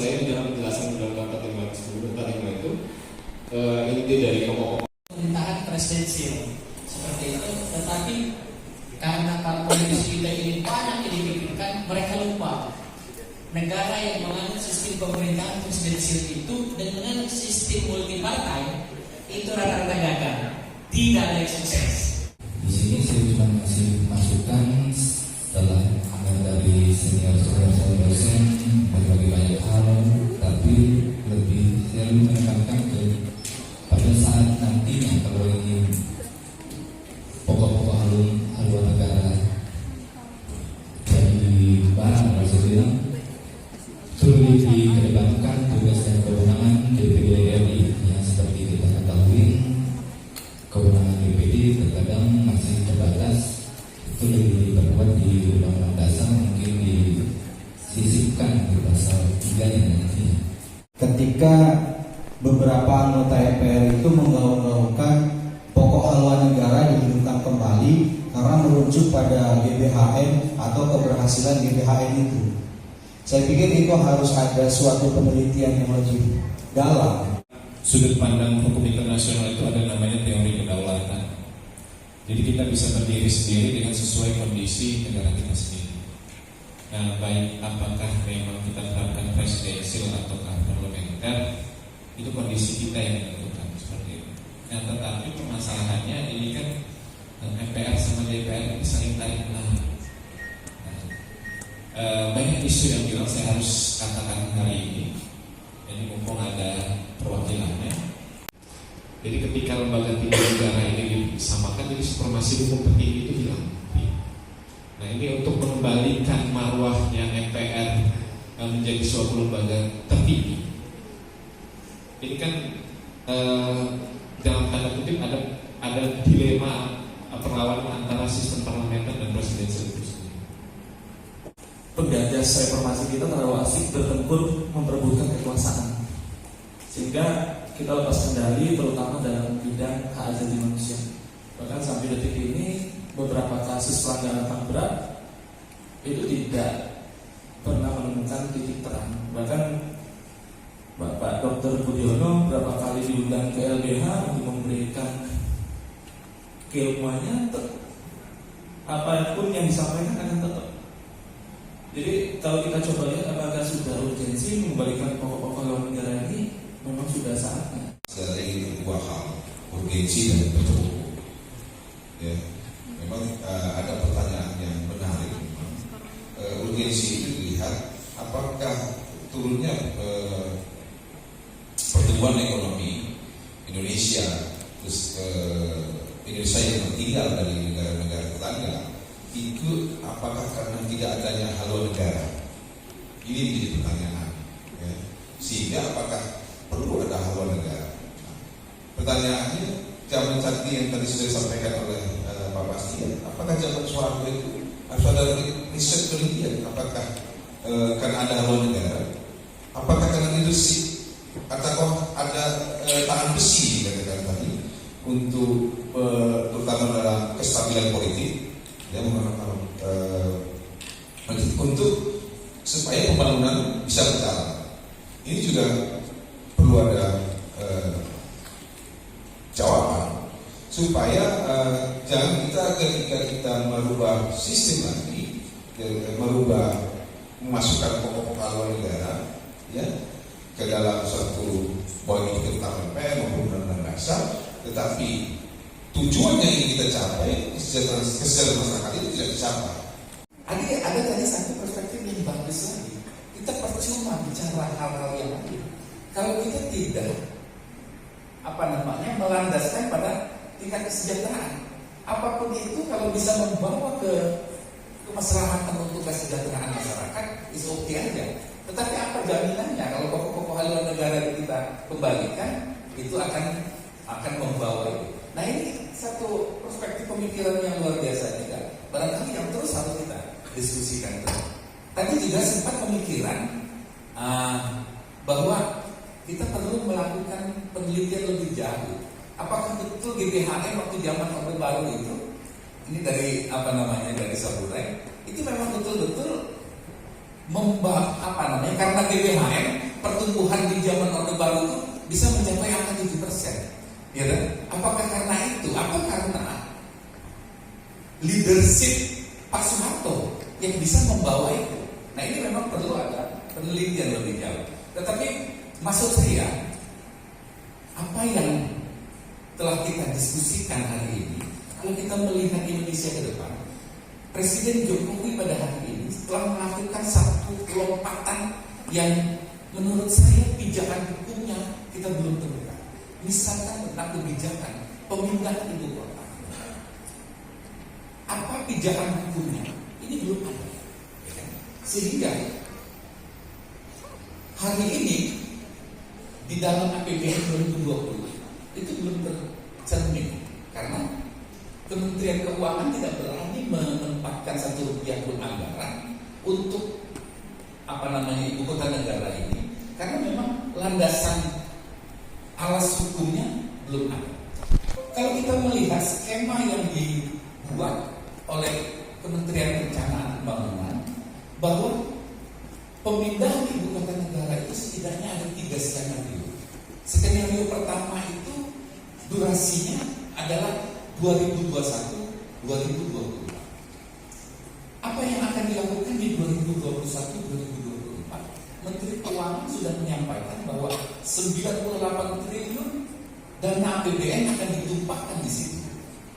saya di dalam penjelasan Undang-Undang 45 itu inti dari pokok pemerintahan presidensial seperti itu, tetapi karena para politisi kita ini banyak dipikirkan, mereka lupa negara yang menganut sistem pemerintahan presidensial itu dan menganut sistem multipartai itu rata-rata gagal, tidak ada yang sukses. Di sini saya cuma masih masukan setelah dari senior saya dosen berbagai banyak hal, tapi lebih saya menekankan ke pada saat nantinya kalau ingin pokok-pokok haluan negara jadi barang maksudnya perlu dikedepankan tugas dan kewenangan DPD RI yang seperti kita ketahui kewenangan DPD terkadang masih terbatas, itu lebih diperkuat di Undang-Undang Dasar, mungkin disisipkan di pasal 3 nya nantinya. Ketika beberapa anggota MPR itu menggaung-gaungkan pokok haluan negara dihidupkan kembali karena merujuk pada GBHN atau keberhasilan GBHN itu. Saya pikir itu harus ada suatu penelitian yang lebih dalam. Sudut pandang hukum internasional itu ada namanya teori kedaulatan. Jadi kita bisa berdiri sendiri dengan sesuai kondisi negara kita sendiri. Nah, baik apakah memang kita terapkan presidensial atau parlementer, itu kondisi kita yang menentukan seperti itu. Nah, tetapi permasalahannya ini kan MPR sama DPR ini saling tarik menarik. Banyak isu yang bilang saya harus katakan hari ini. Jadi mumpung ada perwakilannya. Jadi ketika lembaga tinggi negara ini disamakan, jadi supremasi hukum tertinggi itu hilang. Nah, ini untuk mengembalikan marwahnya MPR menjadi suatu lembaga tertinggi. Ini kan dalam tanda kutip ada dilema perlawanan antara sistem parlementer dan presidensial itu sendiri. Penggagas reformasi kita terlalu asik bertempur memperebutkan kekuasaan, sehingga kita lepas kendali terutama dalam bidang hak asasi manusia. Bahkan sampai detik ini beberapa kasus pelanggaran HAM berat itu tidak pernah menemukan titik terang. Bahkan Bapak Dr. Budiono berapa kali diundang ke LBH untuk memberikan keilmuannya, apapun yang disampaikan akan tetap. Jadi kalau kita coba lihat apakah sudah urgensi mengembalikan pokok-pokok haluan negara ini, memang sudah saatnya. Saya ingin dua hal, urgensi dan bertemu. Ya, memang ada pertanyaan yang menarik. Urgensi itu dilihat apakah turunnya pertumbuhan ekonomi Indonesia, terus Indonesia yang tertinggal dari negara-negara tetangga itu apakah karena tidak adanya haluan negara? Ini menjadi pertanyaan. Ya. Sehingga apakah perlu ada haluan negara? Pertanyaannya, zaman canggih yang tadi sudah disampaikan oleh Pak Bastian, apakah zaman Soeharto itu harus ada riset penelitian? Apakah karena ada haluan negara? Apakah karena leadership? Atau ada tangan besi dikatakan tadi untuk terutama dalam kestabilan politik, ya, untuk supaya pembangunan bisa berjalan. Ini juga perlu ada jawaban supaya jangan kita ketika kita merubah sistem lagi, memasukkan pokok-pokok haluan negara, ya, ke dalam suatu poin itu tentang MPR maupun Undang-Undang Dasar, tetapi tujuan yang ingin kita capai, kesejahteraan masyarakat itu tidak dicapai. Ada tadi satu perspektif yang bagus lagi. Kita percuma bicara hal-hal yang lain kalau kita tidak melandaskan pada tingkat kesejahteraan. Apapun itu kalau bisa membawa ke kemaslahatan untuk kesejahteraan masyarakat, is oke aja. Tetapi apa jaminannya kalau pokok-pokok haluan negara itu kita kembalikan itu akan membawa itu. Nah, ini satu perspektif pemikiran yang luar biasa juga. Barangkali yang terus harus kita diskusikan terus. Tadi juga sempat pemikiran bahwa kita perlu melakukan penelitian lebih jauh. Apakah betul GBHN waktu zaman Orde Baru itu, ini dari dari Saburai, itu memang betul-betul karena GBHN bisa mencapai angka 7%. Ya kan? Apakah karena itu? Apa karena leadership Pak Soeharto yang bisa membawa itu? Nah, ini memang perlu ada penelitian lebih jauh. Tetapi maksud saya, apa yang telah kita diskusikan hari ini, kalau kita melihat Indonesia ke depan, Presiden Jokowi pada hari ini telah melakukan satu lompatan yang menurut saya pijakan hukumnya kita belum temukan. Misalkan tentang kebijakan pemindahan ibu kota. Apa pijakan hukumnya? Ini belum ada. Sehingga hari ini di dalam APBN 2020 itu belum tercermin karena Kementerian Keuangan tidak berani menempatkan Rp1 pun anggaran untuk ibu kota negara ini karena memang landasan alas hukumnya belum ada. Kalau kita melihat skema yang dibuat oleh Kementerian Perencanaan Pembangunan bahwa pemindahan ibu kota negara itu setidaknya ada 3 skenario. Skenario pertama itu durasinya adalah 2021-2024. Apa yang akan dilakukan di 2021-2024? Menteri Keuangan sudah menyampaikan bahwa 98 triliun dana APBN akan ditumpahkan di situ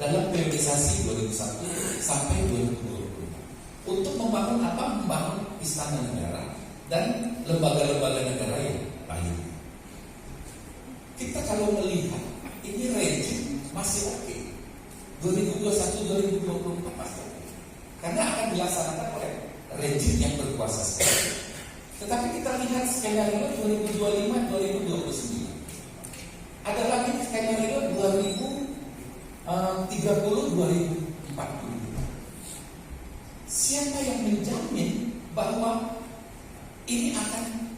dalam periodisasi 2001 sampai 2024 untuk membangun apa? Membangun istana negara dan lembaga-lembaga negara yang lain. Kita kalau melihat ini rejim masih oke. 2021-2024 pasti oke. Karena akan dilaksanakan oleh rejim yang berkuasa sekali. Tetapi kita lihat skenario 2025-2029. Ada lagi skenario 2030-2040. Siapa yang menjamin bahwa ini akan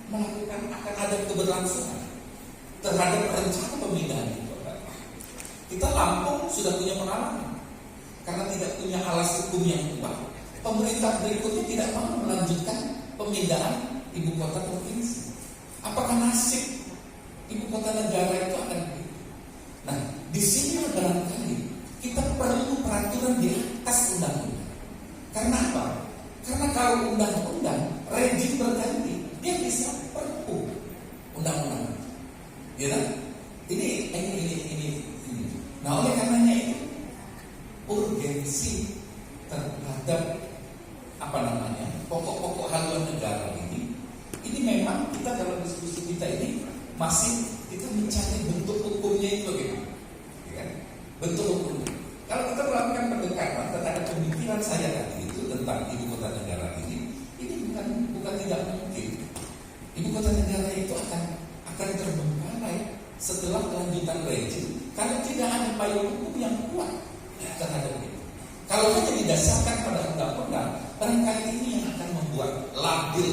ada keberlangsungan terhadap rencana pemindahan ibu kota? Kita Lampung sudah punya pengalaman karena tidak punya alas hukum yang kuat. Pemerintah berikutnya tidak mau melanjutkan pemindahan ibu kota provinsi. Apakah nasib ibu kota negara itu akan begitu? Nah, di sini barangkali kita perlu peraturan di atas undang-undang. Karena apa? Karena kalau undang-undang rejim berganti, dia bisa perpu undang-undang. Ya, ini. Nah, oleh karenanya itu urgensi terhadap pokok-pokok haluan negara ini memang kita dalam diskusi kita ini masih kita mencari bentuk hukumnya itu bagaimana, ya kan? Bentuk hukumnya. Kalau kita melakukan pendekatan terhadap pemikiran saya tadi itu tentang ibu kota negara ini bukan tidak mungkin. Ibu kota negara itu akan terbengkalai setelah kelanjutan rejim karena tidak ada payung hukum yang kuat terhadap itu. Kalau hanya didasarkan pada undang-undang, barangkali ini yang akan membuat labil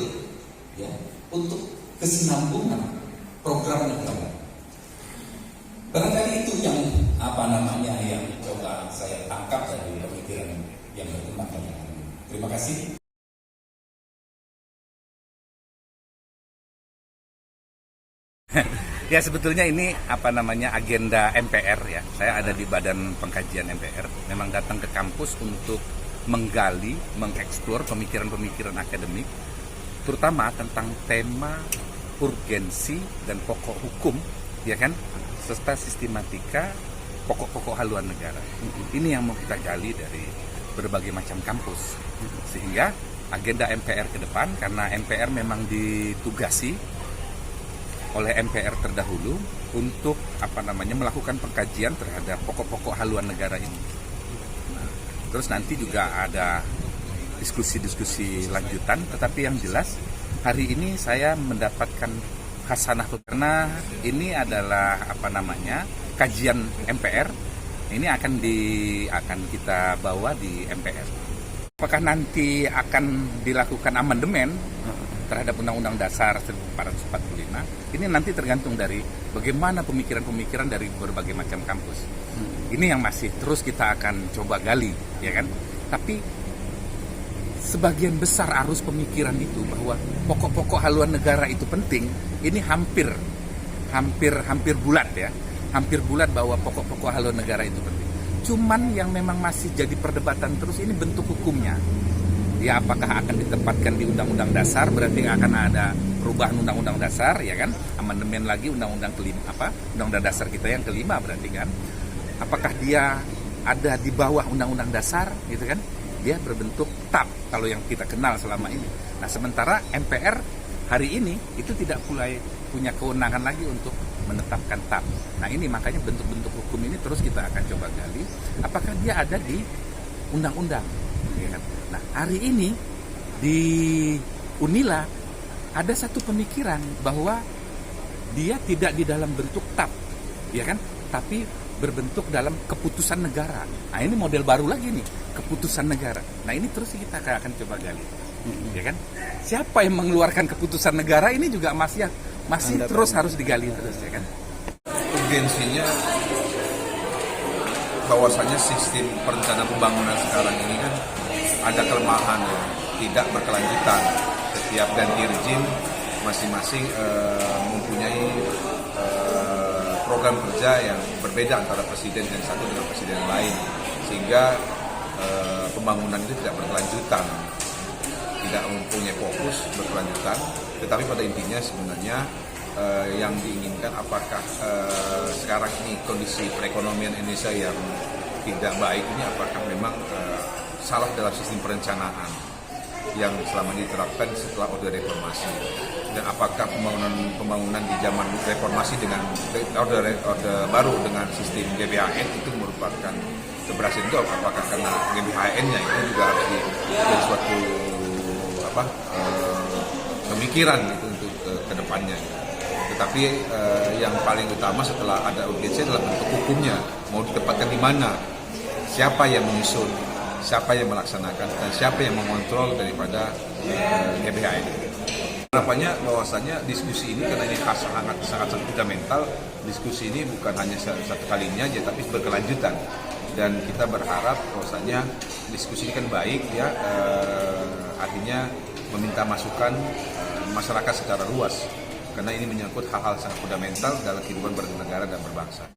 ya untuk kesinambungan program negara. Barangkali itu yang yang coba saya tangkap dari pemikiran yang berkembang pada hari ini. Terima kasih. Ya, sebetulnya ini agenda MPR ya. Saya ada di Badan Pengkajian MPR. Memang datang ke kampus untuk menggali, mengeksplor pemikiran-pemikiran akademik, terutama tentang tema urgensi dan pokok hukum, ya kan, serta sistematika pokok-pokok haluan negara. Ini yang mau kita gali dari berbagai macam kampus. Sehingga agenda MPR ke depan, karena MPR memang ditugasi oleh MPR terdahulu untuk melakukan pengkajian terhadap pokok-pokok haluan negara ini. Terus nanti juga ada diskusi-diskusi lanjutan, tetapi yang jelas hari ini saya mendapatkan khasanah karena ini adalah kajian MPR. Ini akan kita bawa di MPR. Apakah nanti akan dilakukan amandemen terhadap Undang-Undang Dasar 1445? Ini nanti tergantung dari bagaimana pemikiran-pemikiran dari berbagai macam kampus. Ini yang masih terus kita akan coba gali, ya kan? Tapi sebagian besar arus pemikiran itu bahwa pokok-pokok haluan negara itu penting, ini hampir hampir bulat ya, hampir bulat bahwa pokok-pokok haluan negara itu penting. Cuman yang memang masih jadi perdebatan terus ini bentuk hukumnya. Ya apakah akan ditempatkan di Undang-Undang Dasar, berarti akan ada perubahan Undang-Undang Dasar, ya kan? Amandemen lagi Undang-Undang kelima Undang-Undang Dasar kita yang kelima berarti kan? Apakah dia ada di bawah Undang-Undang Dasar, gitu kan? Dia berbentuk TAP kalau yang kita kenal selama ini. Nah sementara MPR hari ini itu tidak punya kewenangan lagi untuk menetapkan TAP. Nah ini makanya bentuk-bentuk hukum ini terus kita akan coba gali. Apakah dia ada di undang-undang? Ya kan? Nah hari ini di Unila ada satu pemikiran bahwa dia tidak di dalam bentuk TAP, ya kan? Tapi berbentuk dalam keputusan negara. Nah ini model baru lagi nih, keputusan negara. Nah ini terus kita akan coba gali, ya kan? Siapa yang mengeluarkan keputusan negara ini juga masih terus harus digali terus, ya kan? Urgensinya bahwasanya sistem perencanaan pembangunan sekarang ini kan ada kelemahan ya, tidak berkelanjutan. Setiap ganti rezim masing-masing mempunyai program kerja yang berbeda antara presiden yang satu dengan presiden yang lain, sehingga pembangunan itu tidak berkelanjutan, tidak mempunyai fokus berkelanjutan. Tetapi pada intinya sebenarnya yang diinginkan apakah sekarang ini kondisi perekonomian Indonesia yang tidak baik ini apakah memang salah dalam sistem perencanaan yang selama ini diterapkan setelah Orde Reformasi, dan apakah pembangunan di zaman reformasi dengan orde baru dengan sistem GBHN itu merupakan keberhasilan itu, apakah karena GBHN-nya itu juga harus jadi suatu pemikiran itu untuk ke depannya. Tetapi yang paling utama setelah ada urgensi adalah bentuk hukumnya, mau ditempatkan di mana, siapa yang menyusun, siapa yang melaksanakan, dan siapa yang mengontrol daripada GBHN. Harapannya bahwasanya diskusi ini, karena ini sangat fundamental, diskusi ini bukan hanya satu kalinya aja, tapi berkelanjutan. Dan kita berharap bahwasanya diskusi ini kan baik ya, artinya meminta masukan masyarakat secara luas, karena ini menyangkut hal-hal sangat fundamental dalam kehidupan bernegara dan berbangsa.